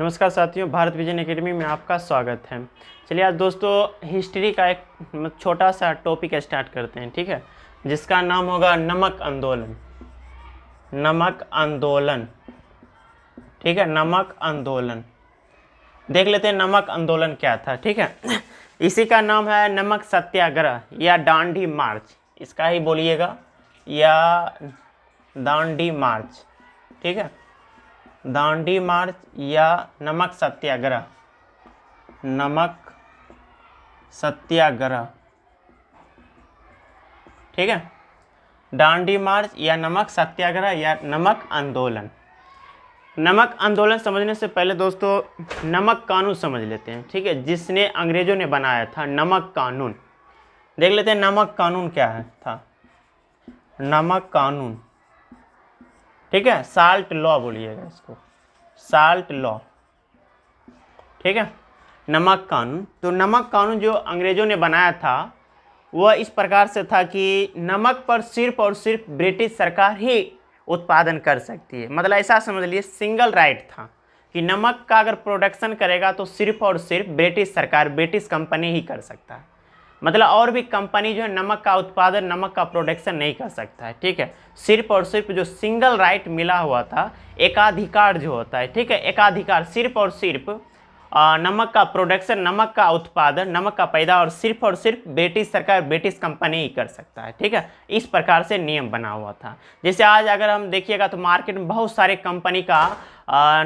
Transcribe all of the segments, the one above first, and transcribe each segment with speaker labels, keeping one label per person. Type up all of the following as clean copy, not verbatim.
Speaker 1: नमस्कार साथियों, Bharat vision academy में आपका स्वागत है। चलिए आज दोस्तों हिस्ट्री का एक छोटा सा टॉपिक स्टार्ट करते हैं, ठीक है, जिसका नाम होगा नमक आंदोलन। नमक आंदोलन, ठीक है, नमक आंदोलन। देख लेते हैं नमक आंदोलन क्या था, ठीक है। इसी का नाम है नमक सत्याग्रह या दांडी मार्च, इसका ही बोलिएगा, या दांडी मार्च, ठीक है, दांडी मार्च या नमक सत्याग्रह, नमक सत्याग्रह, ठीक है, दांडी मार्च या नमक सत्याग्रह या नमक आंदोलन। नमक आंदोलन समझने से पहले दोस्तों नमक कानून समझ लेते हैं, ठीक है, जिसने अंग्रेजों ने बनाया था, नमक कानून। देख लेते हैं नमक कानून क्या है था। नमक कानून, ठीक है, साल्ट लॉ बोलिएगा इसको, साल्ट लॉ, ठीक है, नमक कानून। तो नमक कानून जो अंग्रेजों ने बनाया था वह इस प्रकार से था कि नमक पर सिर्फ और सिर्फ ब्रिटिश सरकार ही उत्पादन कर सकती है। मतलब ऐसा समझ लिए सिंगल राइट था कि नमक का अगर प्रोडक्शन करेगा तो सिर्फ और सिर्फ ब्रिटिश सरकार, ब्रिटिश कंपनी ही कर सकता है। मतलब और भी कंपनी जो है नमक का उत्पादन, नमक का प्रोडक्शन नहीं कर सकता है, ठीक है। सिर्फ और सिर्फ जो सिंगल राइट मिला हुआ था, एकाधिकार जो होता है, ठीक है, एकाधिकार, सिर्फ और सिर्फ नमक का प्रोडक्शन, नमक का उत्पादन, नमक का पैदावार सिर्फ और सिर्फ ब्रिटिश सरकार, ब्रिटिश कंपनी ही कर सकता है, ठीक है। इस प्रकार से नियम बना हुआ था। जैसे आज अगर हम देखिएगा तो मार्केट में बहुत सारे कंपनी का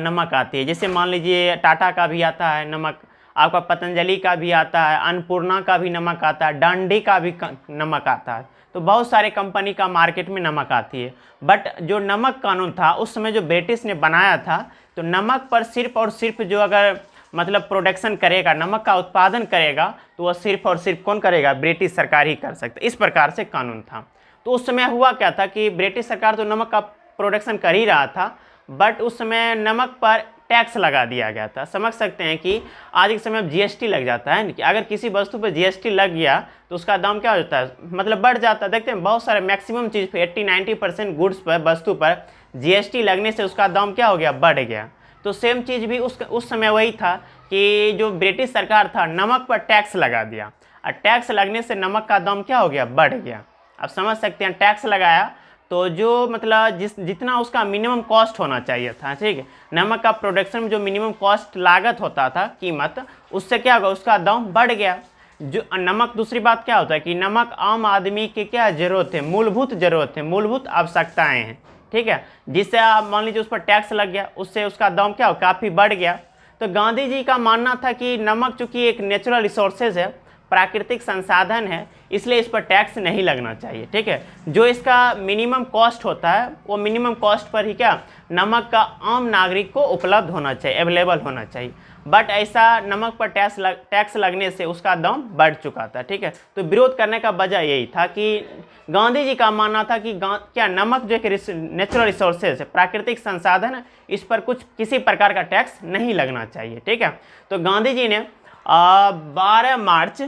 Speaker 1: नमक आती है। जैसे मान लीजिए टाटा का भी आता है नमक, आपका पतंजलि का भी आता है, अन्नपूर्णा का भी नमक आता है, डांडी का भी नमक आता है। तो बहुत सारे कंपनी का मार्केट में नमक आती है। बट जो नमक कानून था उस समय जो ब्रिटिश ने बनाया था, तो नमक पर सिर्फ और सिर्फ जो अगर मतलब प्रोडक्शन करेगा, नमक का उत्पादन करेगा, तो वह सिर्फ और सिर्फ कौन करेगा? ब्रिटिश सरकार ही कर सकता है। इस प्रकार से कानून था। तो उस समय हुआ क्या था कि ब्रिटिश सरकार तो नमक का प्रोडक्शन कर ही रहा था, बट उस समय नमक पर टैक्स लगा दिया गया था। समझ सकते हैं कि आज के समय जीएसटी लग जाता है कि अगर किसी वस्तु पर जीएसटी लग गया तो उसका दाम क्या होता है, मतलब बढ़ जाता है। देखते हैं बहुत सारे मैक्सिमम चीज़ पे 80-90% गुड्स पर, वस्तु पर जीएसटी लगने से उसका दाम क्या हो गया? बढ़ गया। तो सेम चीज़ भी उस समय वही था कि जो ब्रिटिश सरकार था नमक पर टैक्स लगा दिया, और टैक्स लगने से नमक का दाम क्या हो गया? बढ़ गया। आप समझ सकते हैं, टैक्स लगाया तो जो मतलब जितना उसका मिनिमम कॉस्ट होना चाहिए था, ठीक है, नमक का प्रोडक्शन में जो मिनिमम कॉस्ट लागत होता था, कीमत, उससे क्या होगा? उसका दाम बढ़ गया। जो नमक, दूसरी बात क्या होता है कि नमक आम आदमी की क्या जरूरत है? मूलभूत जरूरत है, मूलभूत आवश्यकताएं हैं, ठीक है। जिससे आप मान लीजिए उस पर टैक्स लग गया, उससे उसका दाम क्या हो? काफ़ी बढ़ गया। तो गांधी जी का मानना था कि नमक चूँकि एक नेचुरल रिसोर्सेज है, प्राकृतिक संसाधन है, इसलिए इस पर टैक्स नहीं लगना चाहिए, ठीक है। जो इसका मिनिमम कॉस्ट होता है वो मिनिमम कॉस्ट पर ही क्या नमक का आम नागरिक को उपलब्ध होना चाहिए, अवेलेबल होना चाहिए। बट ऐसा नमक पर टैक्स लगने से उसका दाम बढ़ चुका था, ठीक है। तो विरोध करने का वजह यही था कि गांधी जी का मानना था कि क्या नमक जो एक नेचुरल रिसोर्सेज है, प्राकृतिक संसाधन है, इस पर कुछ किसी प्रकार का टैक्स नहीं लगना चाहिए, ठीक है। तो गांधी जी ने 12 मार्च,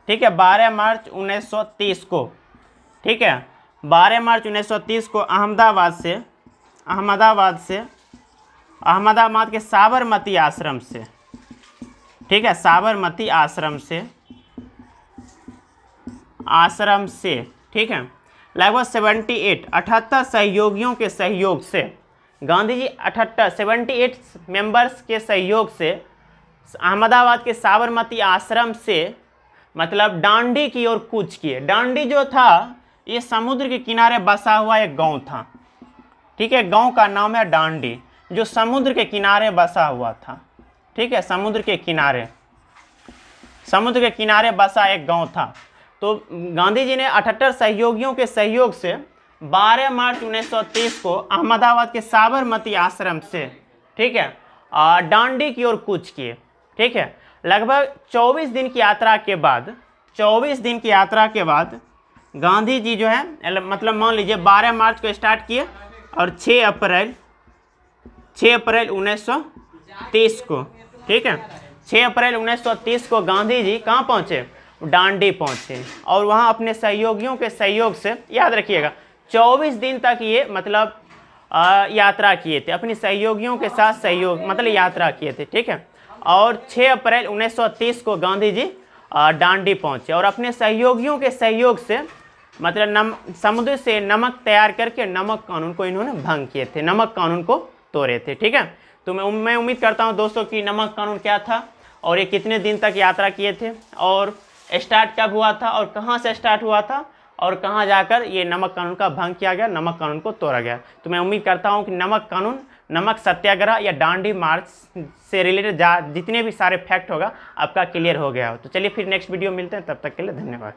Speaker 1: ठीक है, 12 मार्च 1930 को, ठीक है, 12 मार्च 1930 को अहमदाबाद के साबरमती आश्रम से, ठीक है, साबरमती आश्रम से, ठीक है, लगभग 78 सहयोगियों के सहयोग से, गांधी जी 78 मेंबर्स के सहयोग से अहमदाबाद के साबरमती आश्रम से मतलब डांडी की ओर कूच किए। डांडी जो था ये समुद्र के किनारे बसा हुआ एक गांव था, ठीक है, गांव का नाम है डांडी, जो समुद्र के किनारे बसा हुआ था, ठीक है, समुद्र के किनारे बसा एक गांव था। तो गांधी जी ने 78 सहयोगियों के सहयोग से 12 मार्च 1930 को अहमदाबाद के साबरमती आश्रम से, ठीक है, डांडी की ओर कूच किए, ठीक है। लगभग 24 दिन की यात्रा के बाद गांधी जी जो है मतलब मान लीजिए 12 मार्च को स्टार्ट किए और 6 अप्रैल 1930 को, ठीक है, 6 अप्रैल 1930 को गांधी जी कहाँ पहुँचे? डांडी पहुँचे, और वहाँ अपने सहयोगियों के सहयोग से, याद रखिएगा, 24 दिन तक ये मतलब यात्रा किए थे, अपनी सहयोगियों के साथ सहयोग मतलब यात्रा किए थे, ठीक है। और 6 अप्रैल 1930 को गांधी जी डांडी पहुंचे और अपने सहयोगियों के सहयोग से मतलब समुद्र से नमक तैयार करके नमक कानून को इन्होंने भंग किए थे, नमक कानून को तोड़े थे, ठीक है। तो मैं उम्मीद करता हूं दोस्तों कि नमक कानून क्या था और ये कितने दिन तक यात्रा किए थे और स्टार्ट कब हुआ था और कहाँ से स्टार्ट हुआ था और कहाँ जाकर ये नमक कानून का भंग किया गया, नमक कानून को तोड़ा गया। तो मैं उम्मीद करता हूँ कि नमक कानून, नमक सत्याग्रह या डांडी मार्च से रिलेटेड जितने भी सारे फैक्ट होगा आपका क्लियर हो गया हो। तो चलिए फिर नेक्स्ट वीडियो मिलते हैं, तब तक के लिए धन्यवाद।